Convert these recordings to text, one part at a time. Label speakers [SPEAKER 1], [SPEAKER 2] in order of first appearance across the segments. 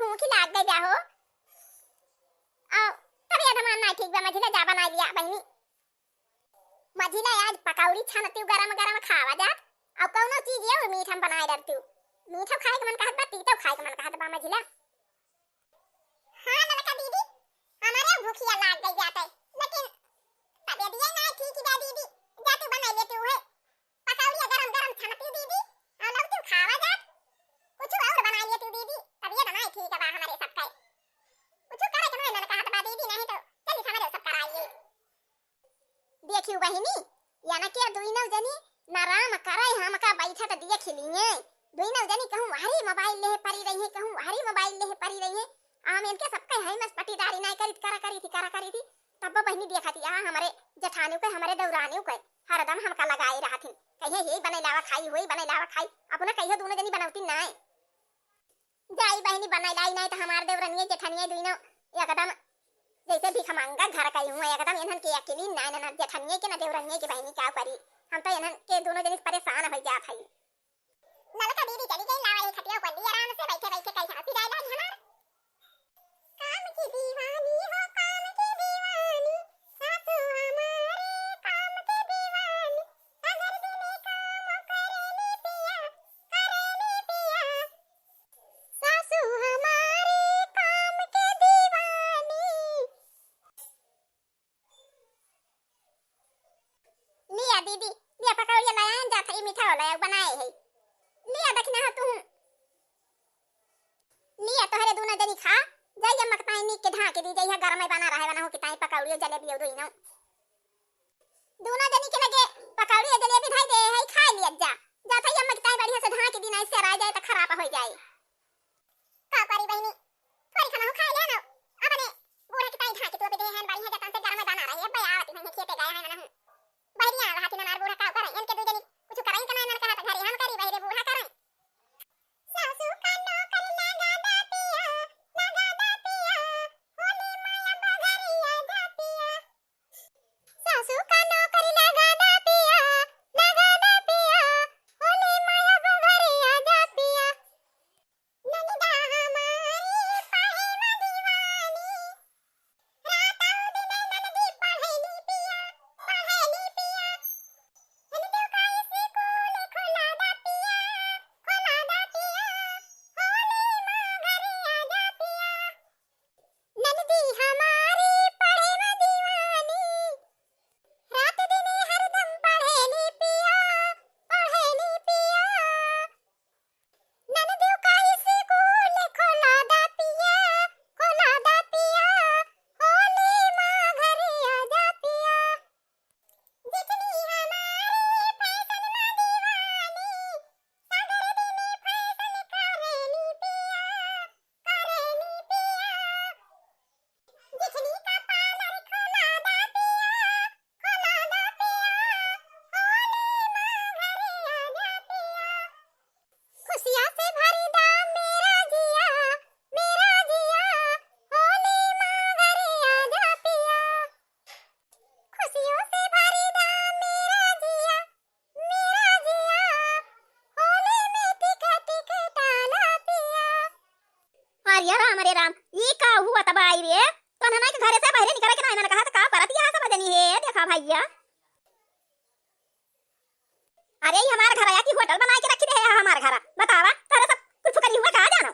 [SPEAKER 1] भूख ही लाग गई हो। आओ तबीयत हमार ना ठीक बा, मझिला जा बना लिया बहनी। मझिला आज पकौड़ी छानती गरम गरम खावा जात। अब कौनो चीज ये मीठ हम बनाए डरती। मीठा खाए के मन कहत बा, तीतो खाए के मन कहत बा मझिला। हां लड़का दीदी, हमारे भूखिया लाग गई जाते, लेकिन तबीयत ये ना ठीक बा दीदी। जा तू बना ले तू है पकौड़ी गरम गरम छानती दीदी, और लोग तू खावा जात। कुछ और बना ले तू दीदी, तबीयत ना ठीक बा हमारे सबका। कुछ करे के मन कहत बा दीदी, नहीं तो चली हमारे सब कराइए। देखियो बहिनी, याना के दुई नौ जनी नाराम करे हम का बैठा त देख लिए। दुई नौ जनी कहूं हरी मोबाइल ले परी रही है, कहूं हरी मोबाइल ले परी रही है। आम इनके सबका है मस पटीदारी नहीं करा करी थी। तब बहनी देखती आ हमारे जठानियों के हमारे दौरानियों के हरदम हमका लगाए रहा थी। कहे हे बने लावा खाई होई, बने लावा खाई अपना कहियो दोनों जनी बनौती ना है। जाई बहनी बनाई लाई नहीं तो हमारे देवरनिए जेठनिए दुई नौ एकदम जैसे भी खमांगा घर कई हूं एकदम इन्हन के अकेली ना ना जेठनिए के ना देवरनिए के बहनी क्या करी। हम तो इन्हन के दोनों जनी परेशान हो जात हई। ललका दीदी चली गई लावा खटिया पर ली आराम से बैठे बैठे कई हंसी जाए हमार। काम की दीवानी हो काम की दीवानी, सासू हमारे काम की दीवानी, अगर दिने काम करेली पिया करेली पिया, सासू हमारे काम की दीवानी। लिया दीदी लिया पकौड़िया लाया जात है, मीठा वाला बनाए है। लिया दखना है तू, लिया तोहरे दोनों जनी खा जाइए मकताई नीक के ढाके दी जाइए गरम में बना रहे बना हो किताई पकौड़ी जलेबी और दोनों दोनों जनी के लगे पकौड़ी जलेबी धाई दे है खा लिया जा जाता है मकताई बढ़िया से ढाके दी नहीं से रह जाए तो खराब हो जाए। का करी बहनी थोड़ी खाना हो खा ले ना अपने बूढ़ा के ताई ढाके तो पे दे हैं बढ़िया जतन से गरम में बना रही है बयावती नहीं खेते गए हैं ना बहरिया रहती ना बूढ़ा का करे इनके दो जनी कुछ कराई कना ना कहत घरे हम करी बहरे बूढ़ा करे। सासू का नौकर लगा दा पिया लगा दा पिया, होली माया बघरिया जा पिया, सासू का नौकर लगा दा पिया लगा दा पिया, होली माया बघरिया जा पिया, ननिदा हमारी पढ़े ना दीवानी, रात आउ दिन ननदी पढ़ेली पिया पढ़ेली पिया, ननदो का स्कूल खुला दा पिया खुला दा पिया, होली माघरिया जा पिया, ननदी हमारी पढ़े ना दीवानी, रात दिन हरदम पढ़ेली पिया पढ़ेली पिया, ननदो का स्कूल खुला दा पिया खुला दा पिया, होली माघरिया जा पिया, जितनी हमारी फैशन ना दीवानी, सागर दिने फैशन करेली पिया करेली पिया, जितनी का पार्लर खुला दा पिया खुला दा पिया, होली माघरिया जा पिया, खुशियां से भरी दा मेरा जिया होली माघरिया जा पिया, खुशियों से भरी दा मेरा जिया होली में टिका टिका डाला पिया। अरे राम अरे राम ये का हुआ तबाई रे तो ना के घरे से बाहर निकल के ना मैंने कहा था का परत यहां समझनी है देखा भैया। अरे ये हमारा घर आया कि होटल बना के रखी है हमारा घर बतावा तारा सब कुछ करी हुआ कहां जानो।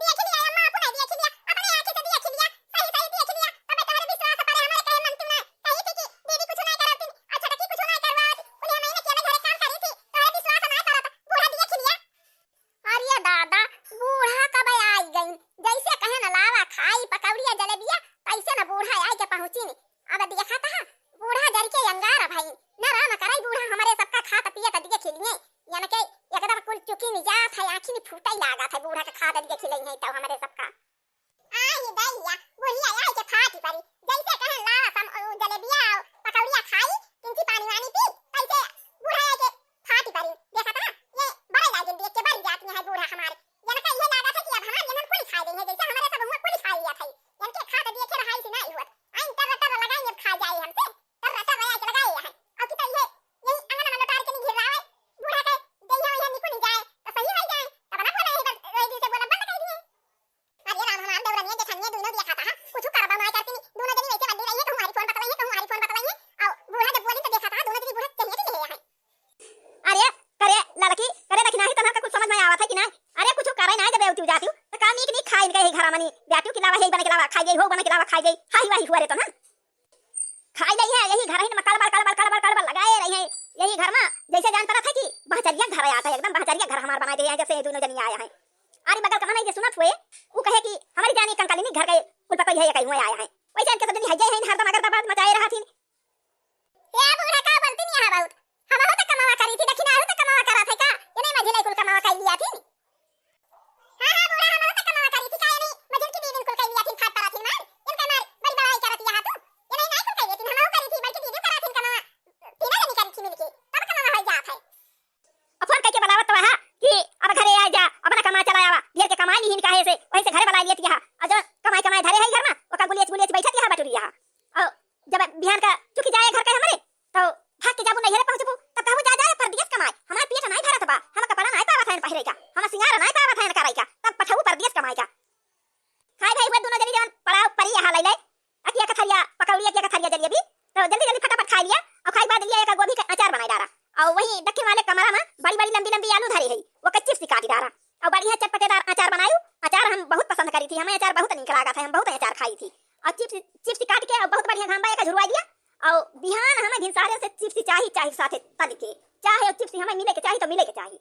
[SPEAKER 1] देख लिया अम्मा आपने देख लिया अपने आंखें से देख लिया सही सही देख लिया तब तुम्हारे विश्वास पर हमारे कहे मन तुमने कही थी कि दीदी कुछ नहीं करती अच्छा तक कुछ नहीं करवाती उन्हें महीने के घरे काम करी थी तुम्हारे विश्वास नहीं करता बूढ़ा देख लिया। अरे दादा बूढ़ा कब आई गई जैसे कहे ना लावा खाई पकौड़िया जलेबिया कैसे ना बूढ़ा आई के पहुंची नहीं अब देखा था बूढ़ा जर के अंगार भाई ना राम कराई बूढ़ा हमारे सबका खाता पिया त देख लिए यानी के एकदम कुल चुकी नहीं जात है आंखी में फूटा ही लागा था बूढ़ा का खाता देख ले है तो हमारे सबका आई दैया बुढ़िया आई के फाटी परी जैसे कहे लावा सम जलेबिया पकौड़िया खाई किंची पानी वानी पी कैसे बूढ़ा आई के फाटी परी देखा था ये बड़े लागे देख के बड़ी जाती है बूढ़ा हमारे यानी के ये लागा था कि अब हमारे यहाँ कुल खा देंगे जैसे हमारे सब हुआ कुल खा लिया था यानी के खाता देखे रहा ही नहीं हुआ आइन तर लगाएंगे खा जाए हमसे तर आया के लगाए है और कि ये यही अंगना में लौटा के नहीं घिर रहा है बूढ़ा के जइया यहाँ निकल नहीं जाए तो सही हो जाए तब ना बोले है बस रोई से बोला बंद कर दिए। रखे वाले कमरा में बड़ी बड़ी लंबी लंबी आलू धरी है वो कच्ची सी काटी डारा और बढ़िया चटपटेदार अचार बनायू। अचार हम बहुत पसंद करी थी, हमें अचार बहुत नीक लगा था, हम बहुत अचार खाई थी। और चिप्स काट के और बहुत बढ़िया घाम का झुरवा दिया और बिहान हमें घिनसारे से चिप्स चाहिए साथे तल के चाहे और चिप्स हमें मिले के चाहिए तो मिले के चाहिए।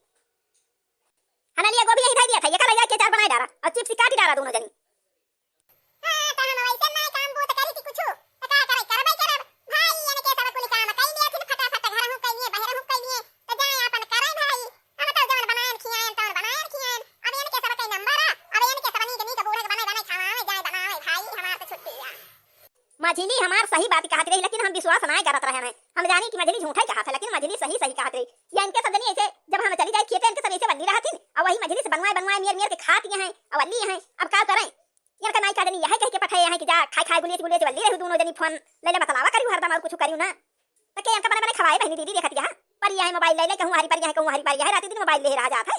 [SPEAKER 1] हना लिया गोभी यही दिया था ये कल के अचार बनाए डारा और चिप्स काटी डारा दोनों जनी। हां त हम वैसे ना काम बूत करी थी कुछ त का करे करबे करब भाई यानी के सब कुल काम कई लिया फिर फटाफट घर हूं कई लिए बाहर हूं कई लिए त जाए अपन करे भाई हम तो जवन बनाए खियाएन तवन बनाए खियाएन अब यानी के सब कई नंबर अब यानी के सब नी के बूढ़े बनाए बनाए खावा जाए बनाए भाई हमार तो छुट्टी है। मझली हमार सही बात कहत रही लेकिन हम विश्वास ना करत रहे हैं। हम जानी कि मझली झूठा कहत है लेकिन मझली सही सही कहत रही। या इनके सब जनी ऐसे जब हम चली जाए खेते इनके सब ऐसे बंदी रहती और वही मझली से बनवाए मेर के खाती हैं और अल्ली हैं। अब का करें यार का नहीं का जनी यही कह के पठाए हैं कि जा खाए गुलिए वल्ली रही दोनों जनी फोन ले बतलावा करी हरदम और कुछ करियो ना त के इनका बने खवाए बहनी दीदी देखत यहां पर यह मोबाइल ले कहूं हरी पर यह कहूं हरी पर यह रात दिन मोबाइल ले रहा जात है।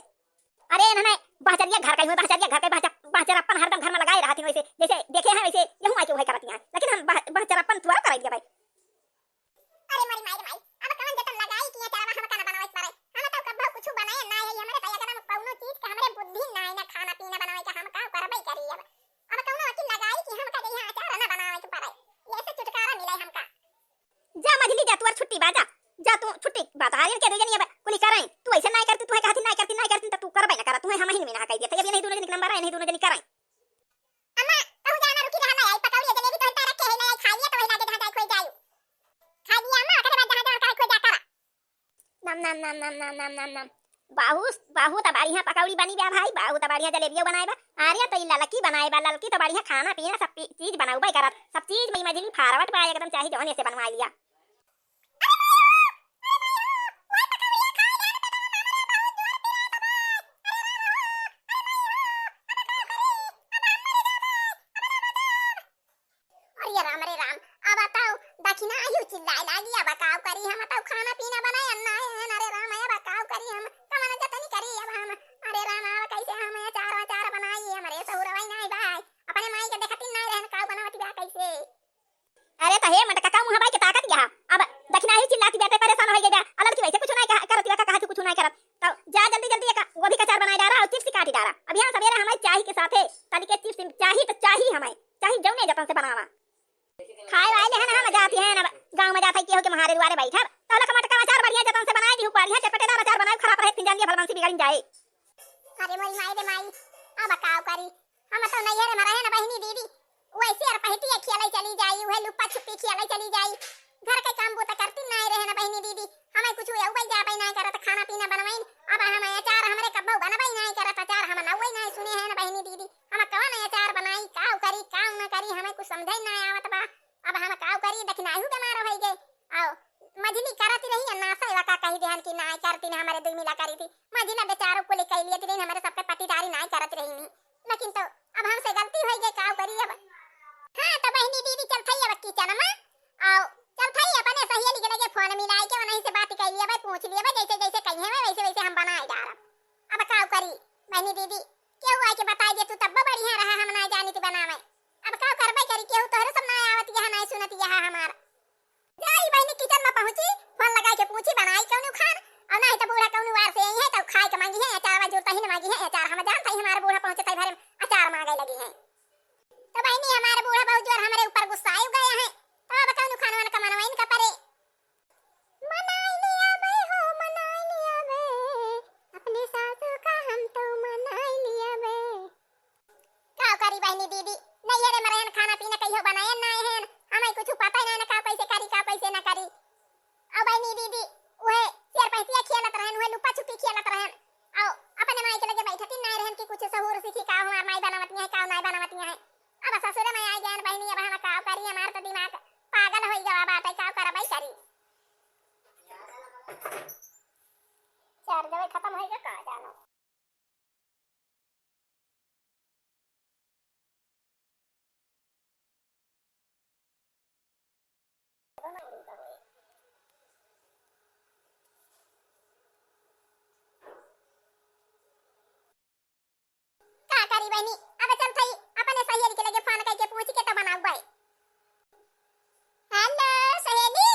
[SPEAKER 1] अरे ना बहचरिया घर का बहचरिया घर के बहचरप्पन हरदम घर में लगाए रहती वैसे जैसे देखे हैं वैसे यहूं आके वही करती हैं लेकिन हम बहचरप्पन तुरा कर दिया भाई। अरे मरी माई अब कौन जतन लगाई कि चावा हम का बनावे पारे हम तो कब कुछ बनाए ना है हमरे तया कदम कौनो चीज के हमरे बुद्धि ना है ना खाना पीना बनावे के हम का करबे करी अब कौनो अति लगाई कि हम का यहां अचार ना बनावे के पारे ये से छुटकारा मिले हमका। जा मझली जा तू और छुट्टी बाजा जा तू छुट्टी बात आर्यन के देजनी अब कुली कराई तू ऐसे नहीं करती तू है कहती नहीं करती तो तू करबे ना करा तू है हम ही में ना कह दिया ये नहीं दोनों जन नंबर है नहीं दोनों जन कराई। अम्मा कहूं जाना रुकी रहना आई पकौड़ी जलेबी तो अंतर रखे है नहीं खा लिया तो वही लागे जहां कोई जायू खा लिया अम्मा करे बाद जहां काय खो जा करा नम बाहू त बढ़िया पकौड़ी बनी बा भाई बाहू त बढ़िया जलेबियो बनाए बा आर्या तो ललकी बनाए बा ललकी तो बढ़िया खाना पीना सब चीज बनाऊ बा करत सब चीज में मजली फारवट बा एकदम चाहिए जौन ऐसे बनवा लिया। दक्षिणा आयु चिल्लाए लागी अब काव करी हम तो खाना पीना बनाए अन्ना है अरे राम अब काव करी हम कमन जतनी करी अब हम अरे राम अब कैसे हम अचार बनाई हमरे सहुरवाई नहीं भाई अपने माई के देखती नहीं रहन काव बनावती बा कैसे। अरे त हे मटका का मुंह भाई के ताकत गया अब दक्षिणा आयु चिल्लाती बेटे परेशान हो गया अलग की वैसे कुछ नहीं करत कहा कुछ नहीं करत तो जा जल्दी एक गोभी का अचार बनाए डारा और चिप्स काटी डारा अब यहां सवेरे हमें चाय के साथे तली के चिप्स चाहिए तो चाहिए हमें चाहिए जौने जतन से बनावा खाए वाले हैं ना हम जाती हैं ना गांव में जाते के हो के महारे दुआरे बैठा तो लक मटका अचार बढ़िया जतन से बनाई दी बढ़िया चटपटेदार अचार बनाए खराब रहे फिर जानिए भलवन से बिगड़ जाए। अरे मोरी माई रे माई अब काव करी हम तो नहीं रे मरा है ना बहनी दीदी वैसे और पहटी खेलाई चली जाई वह लुप्पा छुपी खेलाई चली जाई घर के काम वो तो करती नहीं रहे ना बहनी दीदी हमें कुछ उबई जा पाई नहीं करत खाना पीना बनवाई अब हम अचार हमरे कब्बो बनवाई नहीं करत अचार हम नवई नहीं सुने हैं ना बहनी दीदी हम कौन अचार बनाई काव करी काव ना करी हमें कुछ समझ नहीं आवत बा अब हम काव करी दक्षिणाहु के मारो होई गए आओ मझली करती रही ना सेवा का कही ध्यान की ना करती ना हमारे दुई मिला करी थी मझली बेचारों को ले कह लिए थी हमारे सबके पट्टीदारी ना करत रही नहीं लेकिन तो अब हमसे गलती होई गई काव करी अब हां तो बहनी दीदी चल थई अब किचन में आओ चल थई अपने सहेली के लगे फोन मिलाई के वहीं से बात कर लिया भाई पूछ लिया भाई जैसे जैसे कही है वैसे वैसे हम बनाए जा रहा अब काव करी बहनी दीदी क्यों हुआ के बताई दे तू तब बढ़िया रहा हम ना जानी थी बनावे अब का करबे करी केहू तोहरे सब ना आवत यहां नहीं सुनत यहां हमार जाई बहनी किचन में पहुंची फोन लगा के पूछी बनाई कौन खान और नहीं तो बूढ़ा कौन वार से है तो खाए के मांगी है अचार जोड़ता ही मांगी है अचार हम जानते हैं हमारे बूढ़ा पहुंचे तई भरे अचार मांगे लगी है तो बहनी हमारे बूढ़ा बहुत जोर हमारे ऊपर गुस्सा आ गए हैं तो अब कौन खाना वाला कमाना इनका परे मनाई लिया बे हो मनाई लिया बे अपने सासू का हम तो मनाई लिया बे का करी बहनी दीदी नहीं रे मरे खाना पीना कहियो बनाए ना है हमें कुछ पता ही ना का कैसे करी का कैसे ना करी अब बहनी दीदी ओए शेर पैसिया खेलत रहन ओए लुपा छुपी खेलत रहन आओ अपने माई के लगे बैठती नहीं रहन कि कुछ सहूर सीखी का हमार माई बनावती है का नहीं बनावती है अब ससुर में आ गया बहनी अब हम का करी हमार तो दिमाग पागल होई गवा बात है का करबई करी चार दवाई खत्म होई का जानो का करी बहनी अब चल थई अपने सहेली के लगे फोन करके पूछ के तो बनाऊ भाई हेलो सहेली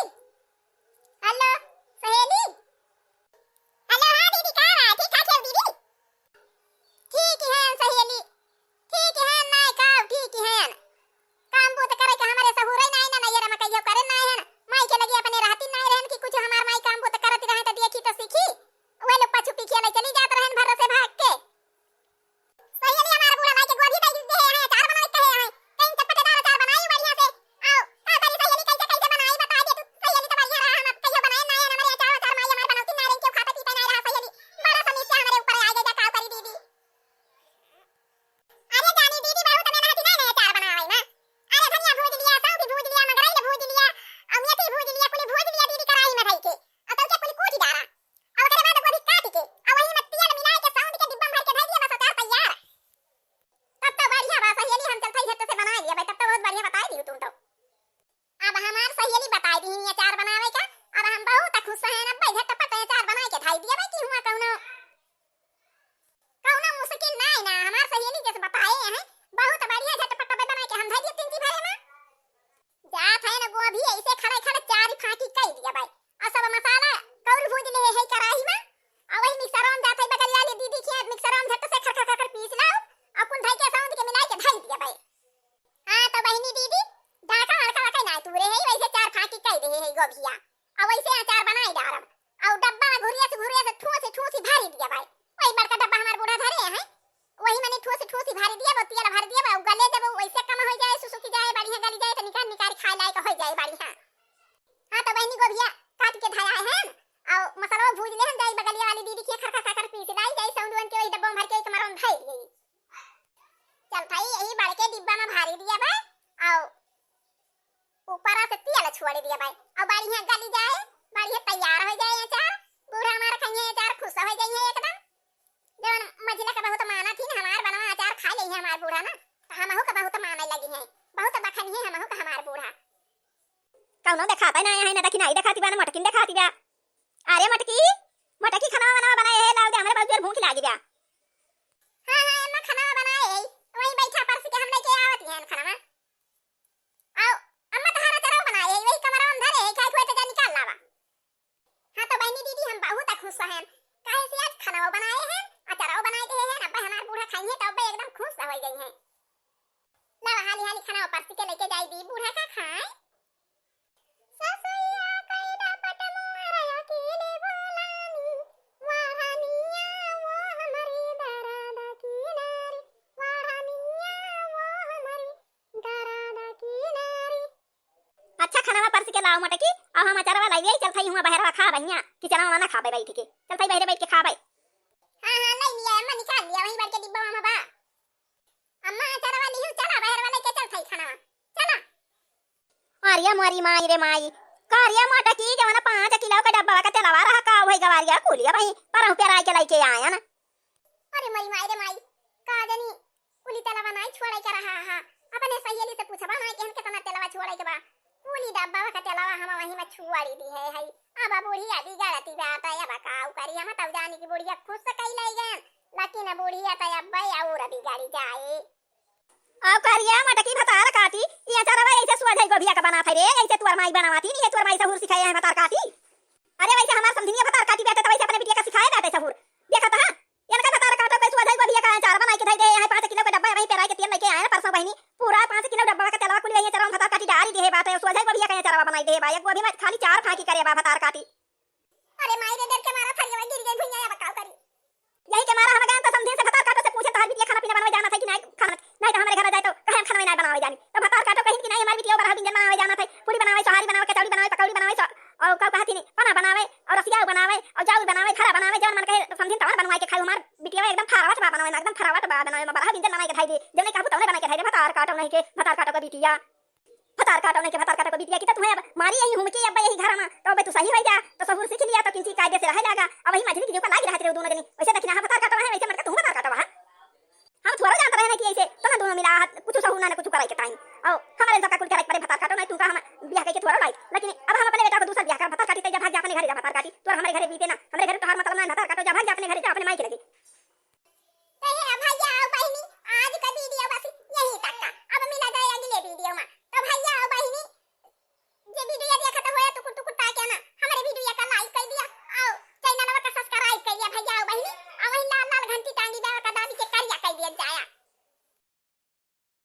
[SPEAKER 1] ठूसी भारी दिया भाई। वही बड़का डब्बा हमार बूढ़ा धरे हैं, वही मैंने ठूसी भारी दिया, बतिया भारी दिया, गले जब वैसे कम हो जाए, सुसुकी जाए, बढ़िया गली जाए तो निकाल निकाल खाए लायक हो जाए बढ़िया। हां तो बहनी गोभिया काट के धराए हैं और मसाला भूज ले हम जाई बगलिया वाली दीदी के खर पीस लाई जाई, सौंदवन के वही डब्बा में भर के कमरा में धई गई। चल भाई यही बड़के डिब्बा में भारी दिया भाई और ऊपर से तेल छोड़ दिया भाई, और बढ़िया गली जाए, बढ़िया तैयार हो जाए अचार। बूढ़ा हमारा खाइए अचार खुश हो जाइए एकदम। जवन मझिला का बहुत माना थी ना हमार बनवा अचार खा ले हमार बूढ़ा ना, हमहु का बहुत माने लगी है, बहुत बखनी है हमहु का हमार बूढ़ा। कौनो दिखाता ना है ना, देखी नहीं दिखाती बा ना, मटकिन दिखाती बा। अरे मटकी खाना बनावा बनाए है, लाओ दे हमरे बहुत जोर भूख लागी बा। हां अम्मा खाना बनाए है, वही बैठा परस के हम लेके आवत है खाना। आओ अम्मा तहारा चराव बनाए है, वही कमरा में धरे है, खाए खुए तो जा निकाल लावा। हां तो बहनी दीदी हम बहुत खुश हैं, काहे से आज खाना बनाए हैं, अचार बनाए थे हैं, अब हमार बूढ़ा खाइए तो अब एकदम खुश हो गई हैं। लावा हाली हाली खाना परस के लेके जाई दी, बूढ़ा का खाए। ससुया कैदा पट मोरा अकेले बोलानी, वाहनिया वो हमारी दरादा किनारी, वाहनिया वो हमारी दरादा किनारी। अच्छा खाना परस के लाओ मटकी, अब हम अचार वाला ये चल थाई हुआ बहरवा खा बनिया, किचन में ना खा बे बैठ के, चल थाई बहरे बैठ के खा बे। हां ले लिया अम्मा, निकाल लिया वही बड़ के डिब्बा में बा। अम्मा अचार वाली हूं, चला बहर वाले के चल थाई खाना चला। अरे मोरी माई रे माई, कारिया मटकी जवन 5 किलो का डब्बा का चलावा रहा का वही गवारिया कुलिया भाई पर प्यारा के लेके आया ना। अरे मोरी माई रे माई, का जानी कुली तलवा नहीं छोड़े के रहा हा, अपने सहेली से पूछबा ना कि हम कितना तलवा छोड़े के बा, कुली डब्बा का तलवा हम वही में छुआड़ी दी है। अब बुढ़िया दी गलती बात है, अब काऊ करी हम तब जानी की बुढ़िया खुश से कई ले गए, लेकिन बुढ़िया तो अब और अभी गाड़ी जाए। अब करिया मटकी भतार काटी, ये चरवा ऐसे सुअज गोभिया का बना थे रे, ऐसे तुअर माई बनावाती नहीं, ये तुअर माई सहूर सिखाया है भतार काटी। अरे वैसे हमार समझिए भतार काटी बेटे तो वैसे अपने बिटिया का सिखाया जाता है सहूर, देखा था इनका भतार काटा पे सुअज गोभिया का अचार बना के दे दे है। 5 किलो का डब्बा वही पेराई के तेल लेके आए परसों बहनी, पूरा 5 किलो डब्बा का तेलवा कुल ये चरवा भतार काटी डारी दे है बात है, सुअज गोभिया का अचार बनाई दे भाई, एक गोभी में खाली 4 फाकी करे बा भतार काटी। अरे माई रे डर के मारा था, ये गिर गई भुइया या बकाव करी, यही के मारा हम गए तो समझे से भतार काटो से पूछे तो हर बिटिया खाना पीना बनवाए जाना था कि नहीं, खाना नहीं तो हमारे घर जाए तो कहे खाना नहीं बनावे जानी, तो भतार काटो कहीं कि नहीं हमारी बिटिया बरहा व्यंजन बनावे जाना था, पूरी बनावे, सोहारी बनावे, कचौड़ी बनावे, पकौड़ी बनावे, और का कहती नहीं पना बनावे और रसिया बनावे और जाऊ बनावे, खरा बनावे, जवन मन कहे समझे तवन बनवाए के खाऊ। हमार बिटिया एकदम फरावट बा बनावे, एकदम फरावट बा बनावे, बरहा व्यंजन बनाए के खाई दे, जने कहू तवने बनाए के खाई दे। भतार काटो नहीं के भतार काटो का बिटिया, भतार काटो नहीं के भतार काटो का बिटिया की तो तुम्हें अब मारी यही हुमकी अब यही घर में, तो अब तू सही हो जा तो सहूर सीख लिया तो किसी कायदे से रह जाएगा। अब वही मझली की जो का लाग रहते दोनों जनी वैसे देखना है भतार काटो है, वैसे मत तू भतार काटो है, हम थोड़ा जानते रहने की ऐसे तो ना दोनों मिला कुछ सहूर ना कुछ कराई के टाइम, और हमारे जका कुल कराई पड़े भतार काटो नहीं तू का हम बियाह के थोड़ा लाइक, लेकिन अब हम अपने बेटा को दूसरा बियाह कर भतार काटी ते जब भाग जा अपने घर जा भतार काटी तो हमारे घरे बीते ना